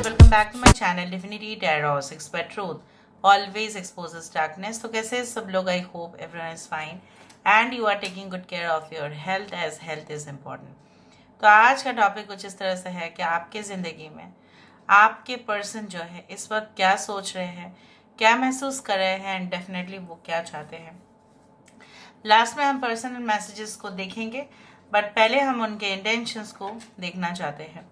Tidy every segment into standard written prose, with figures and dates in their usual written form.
guys, welcome back to my channel Divinity Tarot 6 but Truth always exposes darkness. तो कैसे हैं सब लोग? I hope everyone is fine and you are taking good care of your health as health is important. तो आज का topic कुछ इस तरह से है कि आपके ज़िंदगी में आपके पर्सन जो है इस वक्त क्या सोच रहे हैं, क्या महसूस कर रहे हैं एंड डेफिनेटली वो क्या चाहते हैं. लास्ट में हम पर्सनल मैसेजेस को देखेंगे बट पहले हम उनके इंटेंशंस को देखना चाहते हैं.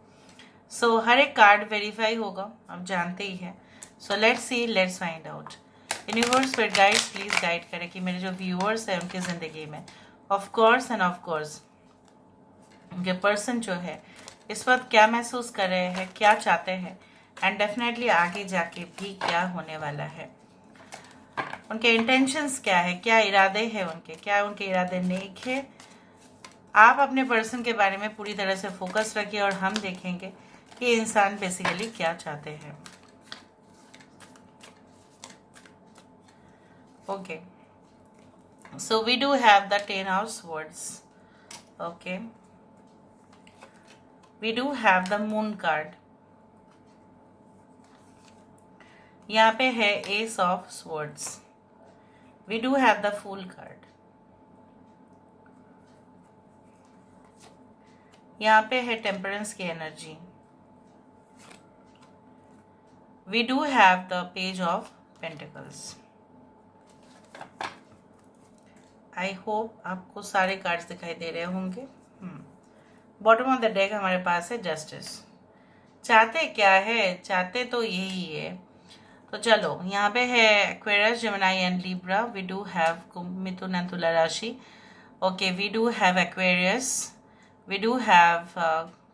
सो हर एक कार्ड वेरीफाई होगा, आप जानते ही हैं. So let's see, let's find out. Universe पर गाइड्स प्लीज गाइड करें कि मेरे जो व्यूअर्स हैं उनकी ज़िंदगी में ऑफ कोर्स उनके पर्सन जो है इस वक्त क्या महसूस कर रहे हैं, क्या चाहते हैं एंड डेफिनेटली आगे जाके भी क्या होने वाला है. उनके इंटेंशंस क्या है, क्या इरादे हैं उनके, क्या उनके इरादे नेक है. आप अपने पर्सन के बारे में पूरी तरह से फोकस रखिए और हम देखेंगे कि इंसान बेसिकली क्या चाहते हैं. Okay, so we do have the 10 of swords. Okay, we do have the moon card. यहाँ पे है ace of swords. We do have the fool card. यहाँ पे है टेम्परेंस की energy. We do have the page of Pentacles. I hope आपको सारे cards दिखाई दे रहे होंगे. बॉटम ऑफ द डेक हमारे पास है जस्टिस. चाहते क्या है? चाहते तो यही है. तो चलो, यहाँ पे है Aquarius, Gemini and Libra. We do have Mithun and Tula rashi. Okay, we do have Aquarius. We do have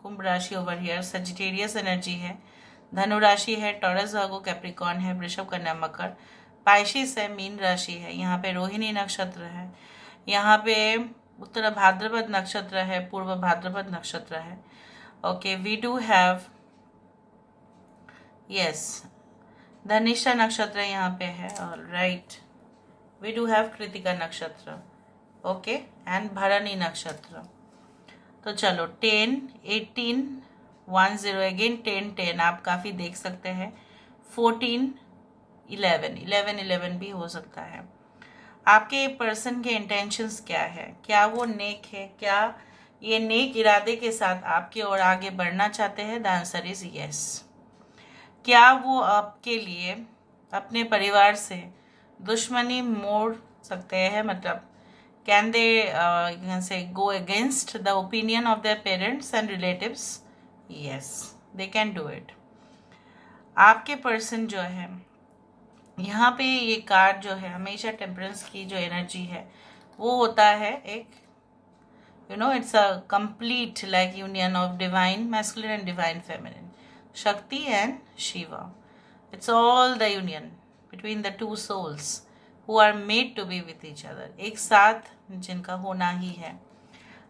Kumbh rashi over here. Sagittarius energy है. धनु राशि है. टॉरस भागो कैप्रिकॉन है. वृषभ कन्या मकर. पाइशिस है. मीन राशि है. यहाँ पे रोहिणी नक्षत्र है. यहाँ पे उत्तर भाद्रपद नक्षत्र है. पूर्व भाद्रपद नक्षत्र है. Okay, we do have yes Dhanishtha nakshatra यहाँ पे है. Right, we do have Krittika nakshatra. Okay, and भरणी नक्षत्र. तो चलो 10, 18, 10 अगेन 10, 10 आप काफ़ी देख सकते हैं. 14, 11, 11, 11 भी हो सकता है. आपके पर्सन के इंटेंशंस क्या है? क्या वो नेक है? क्या ये नेक इरादे के साथ आपकी ओर आगे बढ़ना चाहते हैं? The answer is yes. क्या वो आपके लिए अपने परिवार से दुश्मनी मोड़ सकते हैं? मतलब कैन दे से go against the opinion of their parents and relatives? Yes, they can do it. आपके पर्सन जो है यहाँ पे ये कार्ड जो है हमेशा टेम्परेंस की जो एनर्जी है वो होता है एक it's a complete like union of divine masculine and divine feminine, Shakti and Shiva. It's all the union between the two souls who are made to be with each other. एक साथ जिनका होना ही है.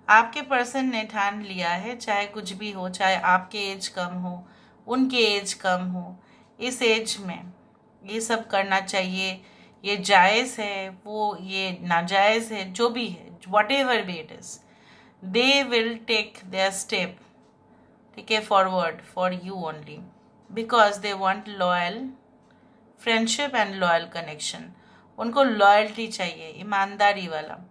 आपके पर्सन ने ठान लिया है, चाहे कुछ भी हो, चाहे आपके एज कम हो, उनके एज कम हो, इस एज में ये सब करना चाहिए. ये जायज़ है, वो ये नाजायज़ है, जो भी है, whatever be it is, they will take their step, ठीक है, forward for you only because they want loyal friendship and loyal connection. उनको लॉयल्टी चाहिए, ईमानदारी वाला.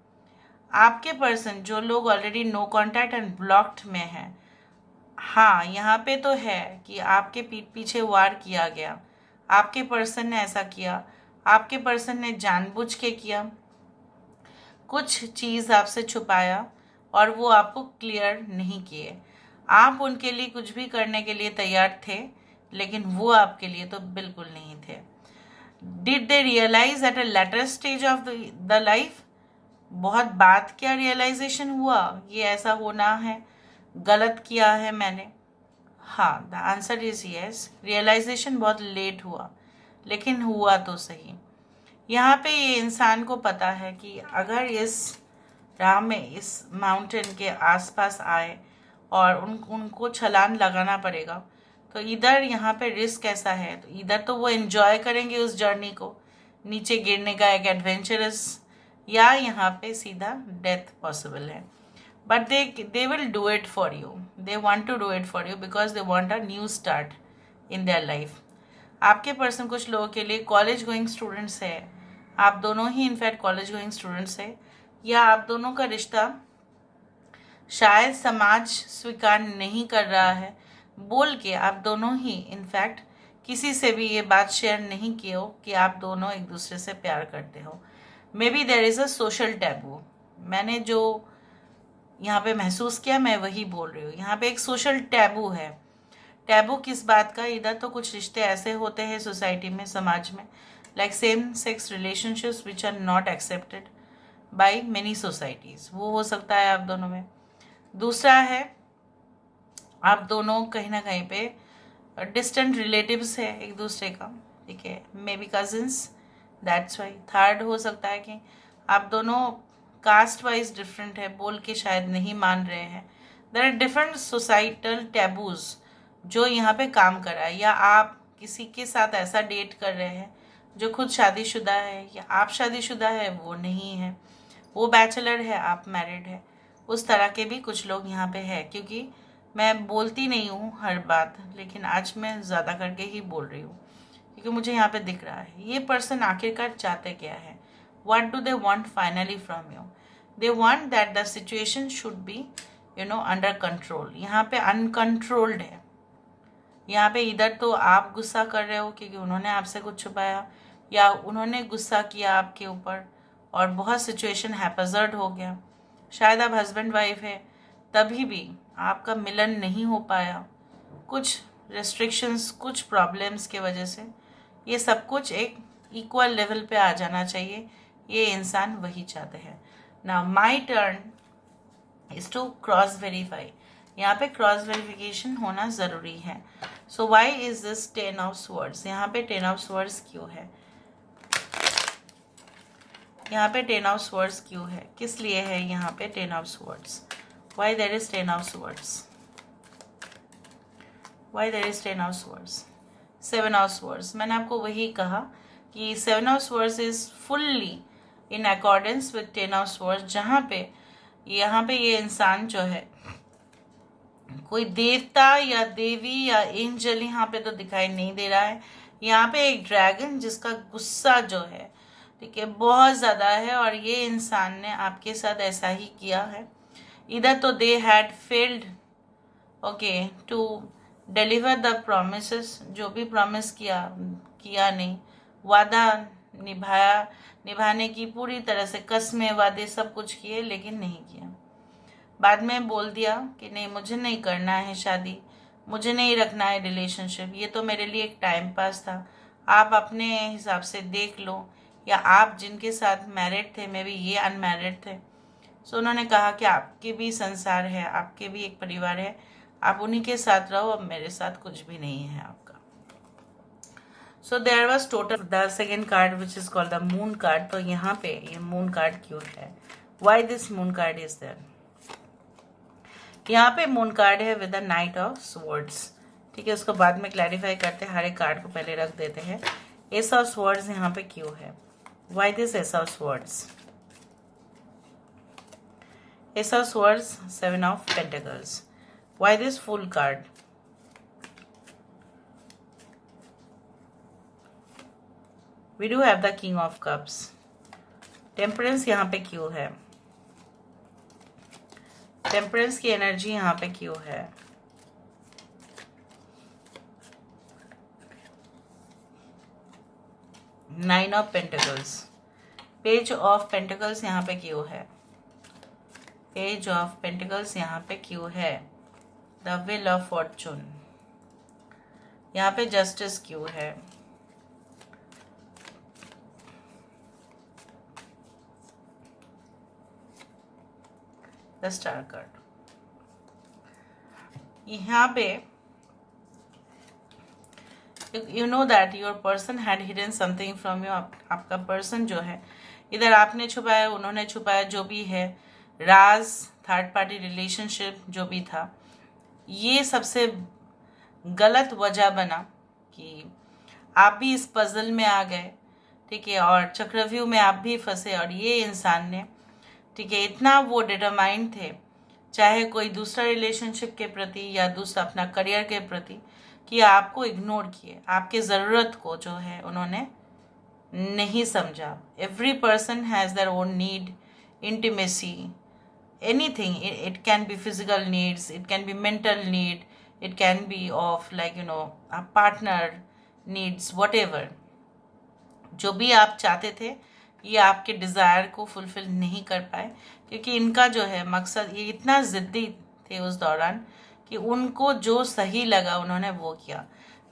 आपके पर्सन जो लोग already no contact and blocked में हैं, हाँ यहाँ पे तो है कि आपके पीठ पीछे वार किया गया. आपके पर्सन ने ऐसा किया, आपके पर्सन ने जानबूझ के किया, कुछ चीज़ आपसे छुपाया और वो आपको क्लियर नहीं किए. आप उनके लिए कुछ भी करने के लिए तैयार थे लेकिन वो आपके लिए तो बिल्कुल नहीं थे. Did they realise at a later stage of the life? बहुत बात क्या रियलाइजेशन हुआ ये ऐसा होना है, गलत किया है मैंने? हाँ, the answer is yes. Realisation बहुत लेट हुआ लेकिन हुआ तो सही. यहाँ पे ये इंसान को पता है कि अगर इस राह में, इस माउंटेन के आसपास आए और उनको छलांग लगाना पड़ेगा तो इधर यहाँ पे रिस्क ऐसा है, तो इधर तो वो एंजॉय करेंगे उस जर्नी को, नीचे गिरने का एक एडवेंचरस, या यहाँ पे सीधा डेथ पॉसिबल है. but they will do it for you. They want to do it for you because they want a new start in their life. आपके पर्सन कुछ लोगों के लिए कॉलेज गोइंग स्टूडेंट्स है, आप दोनों ही इनफैक्ट कॉलेज गोइंग स्टूडेंट्स है, या आप दोनों का रिश्ता शायद समाज स्वीकार नहीं कर रहा है बोल के आप दोनों ही इनफैक्ट किसी से भी ये बात शेयर नहीं किए हो कि आप दोनों एक दूसरे से प्यार करते हो। May be there is a social taboo. मैंने जो यहाँ पे महसूस किया मैं वही बोल रही हूँ। यहाँ पे एक सोशल टैबू है। टैबू किस बात का? इधर तो कुछ रिश्ते ऐसे होते हैं सोसाइटी में, समाज में, like same sex relationships which are not accepted by many societies. वो हो सकता है आप दोनों में। दूसरा है आप दोनों कहीं ना कहीं पे डिस्टेंट रिलेटिव्स है एक दूसरे का, ठीक है, may be cousins, that's why. Third हो सकता है कि आप दोनों कास्ट वाइज डिफरेंट है बोल के शायद नहीं मान रहे हैं। There are different societal taboos जो यहाँ पे काम कर रहा है। या आप किसी के साथ ऐसा डेट कर रहे हैं जो खुद शादीशुदा है, या आप शादीशुदा है वो नहीं है, वो बैचलर है आप मैरिड है। उस तरह के भी कुछ लोग यहाँ पे है। क्योंकि मैं बोलती नहीं हूँ हर बात, लेकिन आज मैं ज़्यादा करके ही बोल रही हूँ क्योंकि मुझे यहाँ पे दिख रहा है ये पर्सन आखिरकार चाहते क्या है। What do they want finally from you? They want that the situation should be under control। यहाँ पे uncontrolled है। यहाँ पे इधर तो आप गुस्सा कर रहे हो क्योंकि उन्होंने आपसे कुछ छुपाया, या उन्होंने गुस्सा किया आपके ऊपर और बहुत सिचुएशन हैपजर्ड हो गया। शायद आप हस्बैंड वाइफ है, तभी भी आपका मिलन नहीं हो पाया, कुछ रेस्ट्रिक्शंस, कुछ प्रॉब्लम्स के वजह से। ये सब कुछ एक इक्वल लेवल पे आ जाना चाहिए, ये इंसान वही चाहते हैं। Now my turn is to cross verify. यहाँ पे क्रॉस वेरिफिकेशन होना ज़रूरी है। So why is this 10 of swords? यहाँ पे 10 ऑफ स्वर्ड्स क्यों है? यहाँ पे 10 ऑफ स्वर्ड्स क्यों है? किस लिए है यहाँ पे 10 of swords? Why there is 10 of swords? Why there is 10 of swords? 7 of swords. मैंने आपको वही कहा कि 7 of swords is fully in accordance with 10 of swords, जहाँ पे यहाँ पे ये इंसान जो है कोई देवता या देवी या एंजल यहाँ पे तो दिखाई नहीं दे रहा है। यहाँ पे एक ड्रैगन जिसका गुस्सा जो है, ठीक है, बहुत ज़्यादा है, और ये इंसान ने आपके साथ ऐसा ही किया है। इधर तो they had failed okay to deliver the promises, जो भी प्रॉमिस किया नहीं, वादा निभाने की पूरी तरह से कस्में वादे सब कुछ किए लेकिन नहीं किया। बाद में बोल दिया कि नहीं मुझे नहीं करना है शादी, मुझे नहीं रखना है रिलेशनशिप, ये तो मेरे लिए एक टाइम पास था, आप अपने हिसाब से देख लो, या आप जिनके साथ मैरिड थे मे बी ये अनमैरिड थे। सो उन्होंने कहा कि आपके भी संसार है, आपके भी एक परिवार है, आप उन्हीं के साथ रहो, अब मेरे साथ कुछ भी नहीं है आपका। So there was total the second card which is called the moon card. तो यहाँ पे ये मून कार्ड क्यों है? Why this moon card is there? यहाँ पे मून कार्ड है with the knight of swords, ठीक है, उसको बाद में क्लैरिफाई करते हैं। हर एक कार्ड को पहले रख देते हैं। एस ऑफ स्वर्ड्स यहाँ पे क्यों है? Why this ace of swords? Ace of swords, 7 of pentacles. Why this fool card? We do have the king of cups. Temperance यहाँ पे क्यों है? टेम्परेंस की एनर्जी यहाँ पे क्यों है? Nine of pentacles. Page of pentacles यहाँ पे क्यों है? पेज ऑफ पेंटिकल्स यहाँ पे क्यों है? The wheel of Fortune. यहाँ पे जस्टिस क्यों है? The star card. यहाँ पे you know that your person had hidden something from you. आपका पर्सन जो है, इधर आपने छुपाया, उन्होंने छुपाया, जो भी है, राज, थर्ड पार्टी रिलेशनशिप जो भी था, ये सबसे गलत वजह बना कि आप भी इस पजल में आ गए, ठीक है, और चक्रव्यूह में आप भी फंसे। और ये इंसान ने, ठीक है, इतना वो डिटरमाइंड थे, चाहे कोई दूसरा रिलेशनशिप के प्रति या दूसरा अपना करियर के प्रति, कि आपको इग्नोर किए, आपके ज़रूरत को जो है उन्होंने नहीं समझा. Every person has their own need, intimacy, anything. It can be physical needs, it can be mental need, it can be of like a partner needs, whatever. जो भी आप चाहते थे ये आपके डिज़ायर को फुलफ़िल नहीं कर पाए, क्योंकि इनका जो है मकसद, ये इतना ज़िद्दी थे उस दौरान कि उनको जो सही लगा उन्होंने वो किया.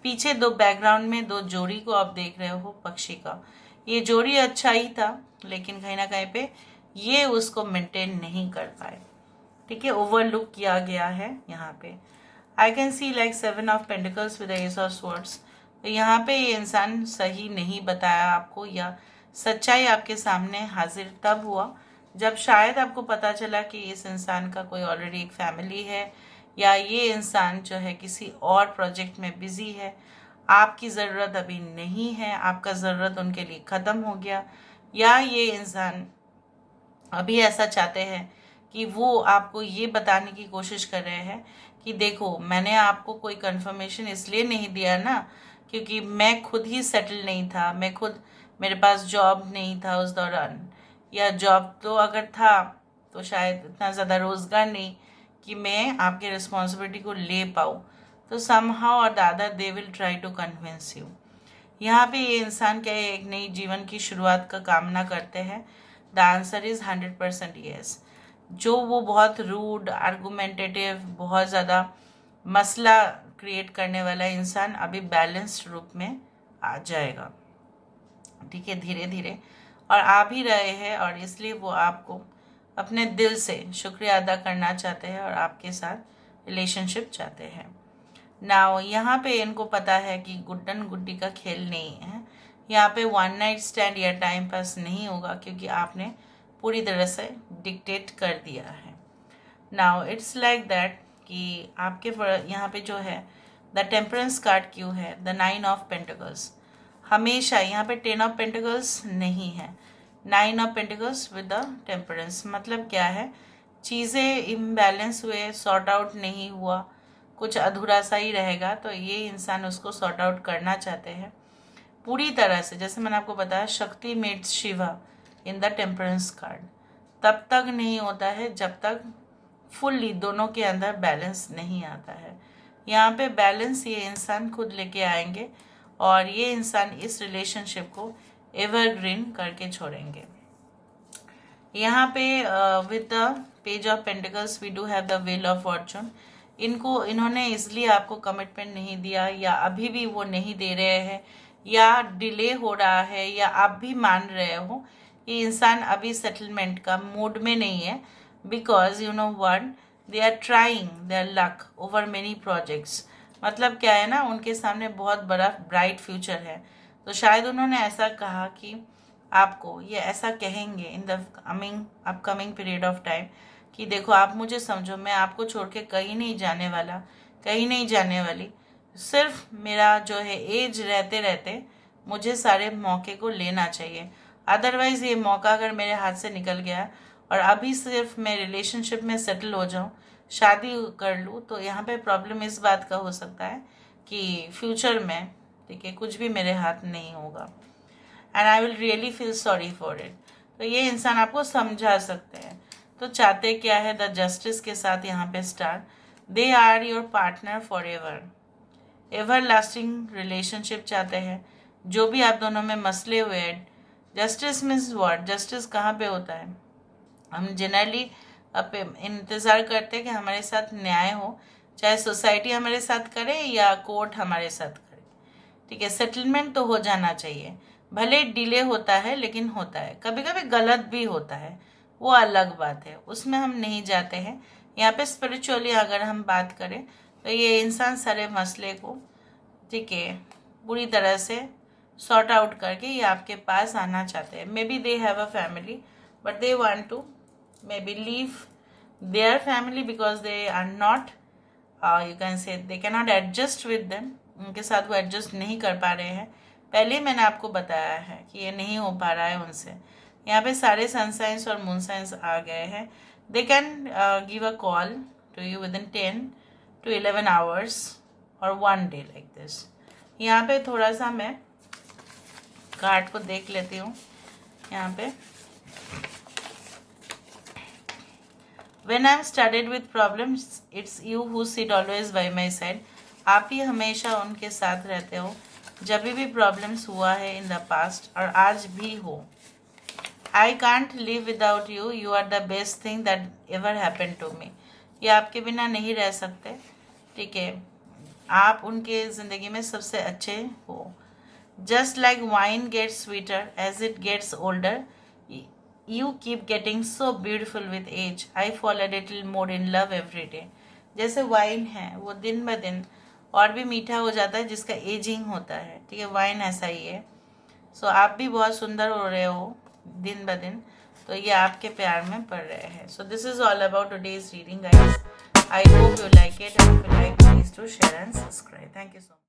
पीछे दो बैकग्राउंड में दो जोड़ी को आप देख रहे हो पक्षी का. ये जोड़ी अच्छा ही था लेकिन कहीं ना कहीं पे ये उसको मेंटेन नहीं कर पाए. ठीक है, ओवरलुक किया गया है यहाँ पे. I can see like 7 of pentacles with S of swords. तो यहाँ पे ये इंसान सही नहीं बताया आपको, या सच्चाई आपके सामने हाजिर तब हुआ जब शायद आपको पता चला कि इस इंसान का कोई ऑलरेडी एक फैमिली है, या ये इंसान जो है किसी और प्रोजेक्ट में बिजी है. आपकी ज़रूरत अभी नहीं है, आपका ज़रूरत उनके लिए ख़त्म हो गया, या ये इंसान अभी ऐसा चाहते हैं कि वो आपको ये बताने की कोशिश कर रहे हैं कि देखो मैंने आपको कोई कंफर्मेशन इसलिए नहीं दिया ना क्योंकि मैं खुद ही सेटल नहीं था, मैं खुद, मेरे पास जॉब नहीं था उस दौरान, या जॉब तो अगर था तो शायद इतना ज़्यादा रोज़गार नहीं कि मैं आपके रिस्पॉन्सिबिलिटी को ले पाऊँ. तो समहाउ और दादा they will try to convince you. यहाँ पे ये इंसान क्या एक नई जीवन की शुरुआत का कामना करते हैं. The answer is 100% yes. जो वो बहुत रूड, आर्गुमेंटेटिव, बहुत ज़्यादा मसला क्रिएट करने वाला इंसान अभी बैलेंस्ड रूप में आ जाएगा. ठीक है, धीरे धीरे, और आ भी रहे हैं, और इसलिए वो आपको अपने दिल से शुक्रिया अदा करना चाहते हैं और आपके साथ रिलेशनशिप चाहते हैं. नाउ यहाँ पे इनको पता है कि गुड्डन गुड्डी का खेल नहीं है. यहाँ पे वन नाइट स्टैंड या टाइम पास नहीं होगा क्योंकि आपने पूरी तरह से डिक्टेट कर दिया है. नाउ इट्स लाइक दैट कि आपके यहाँ पे जो है द टेम्परेंस कार्ड क्यों है, द 9 ऑफ पेंटिकल्स. हमेशा यहाँ पे 10 ऑफ पेंटिकल्स नहीं है, 9 of pentacles with the temperance. मतलब क्या है, चीज़ें इम्बैलेंस हुए, सॉर्ट आउट नहीं हुआ, कुछ अधूरा सा ही रहेगा, तो ये इंसान उसको सॉर्ट आउट करना चाहते हैं पूरी तरह से. जैसे मैंने आपको बताया Shakti mates Shiva in the temperance card. तब तक नहीं होता है जब तक फुल्ली दोनों के अंदर बैलेंस नहीं आता है. यहाँ पे बैलेंस ये इंसान खुद लेके आएंगे और ये इंसान इस रिलेशनशिप को एवरग्रीन करके छोड़ेंगे. यहाँ पे with the page of pentacles we do have the wheel of fortune. इन्होंने इसलिए आपको कमिटमेंट नहीं दिया, या अभी भी वो नहीं दे रहे हैं, या डिले हो रहा है, या आप भी मान रहे हो कि इंसान अभी सेटलमेंट का मूड में नहीं है, because you know what, they are trying their luck over many projects. मतलब क्या है ना, उनके सामने बहुत बड़ा ब्राइट फ्यूचर है. तो शायद उन्होंने ऐसा कहा कि आपको ये ऐसा कहेंगे in the upcoming period of time कि देखो आप मुझे समझो, मैं आपको छोड़ के कहीं नहीं जाने वाला, कहीं नहीं जाने वाली. सिर्फ मेरा जो है एज रहते रहते मुझे सारे मौके को लेना चाहिए. अदरवाइज़ ये मौका अगर मेरे हाथ से निकल गया और अभी सिर्फ मैं रिलेशनशिप में सेटल हो जाऊँ, शादी कर लूँ, तो यहाँ पे प्रॉब्लम इस बात का हो सकता है कि फ्यूचर में, ठीक है, कुछ भी मेरे हाथ नहीं होगा, and I will really feel sorry for it. तो ये इंसान आपको समझा सकते हैं. तो चाहते क्या है, द जस्टिस के साथ यहाँ पे star. They are your partner for ever, ever lasting relationship चाहते हैं. जो भी आप दोनों में मसले हुए हैं, जस्टिस मीन्स व्हाट, जस्टिस कहाँ पे होता है, हम जनरली इंतज़ार करते हैं कि हमारे साथ न्याय हो, चाहे सोसाइटी हमारे साथ करे या कोर्ट हमारे साथ करे. ठीक है, सेटलमेंट तो हो जाना चाहिए, भले डिले होता है लेकिन होता है. कभी कभी गलत भी होता है, वो अलग बात है, उसमें हम नहीं जाते हैं. यहाँ पे स्पिरिचुअली अगर हम बात करें तो ये इंसान सारे मसले को, ठीक है, पूरी तरह से सॉर्ट आउट करके ये आपके पास आना चाहते हैं. Maybe they have a family but they want to maybe leave their family because they are not, you can say they can not adjust with them. उनके साथ वो एडजस्ट नहीं कर पा रहे हैं. पहले मैंने आपको बताया है कि ये नहीं हो पा रहा है उनसे. यहाँ पे सारे सन साइंस और मून साइंस आ गए हैं. They can give a call to you within 10 to 11 hours और 1 day लाइक दिस। यहाँ पे थोड़ा सा मैं कार्ड को देख लेती हूँ। यहाँ पे When I'm studied with problems, it's you who sit always by my side. आप ही हमेशा उनके साथ रहते हो जब भी प्रॉब्लम्स हुआ है इन द पास्ट और आज भी हो। I can't live without you. You are the best thing that ever happened to me. ये आपके बिना नहीं रह सकते, ठीक है, आप उनके ज़िंदगी में सबसे अच्छे हो। Just like wine gets sweeter as it gets older, you keep getting so beautiful with age. I fall a little more in love every day. जैसे वाइन है वो दिन ब दिन और भी मीठा हो जाता है जिसका एजिंग होता है, ठीक है, वाइन ऐसा ही है। सो आप भी बहुत सुंदर हो रहे हो दिन ब दिन, तो ये आपके प्यार में पड़ रहे हैं। So this is all about today's reading guys. I hope you like it, and if you like please to share and subscribe. Thank you so much.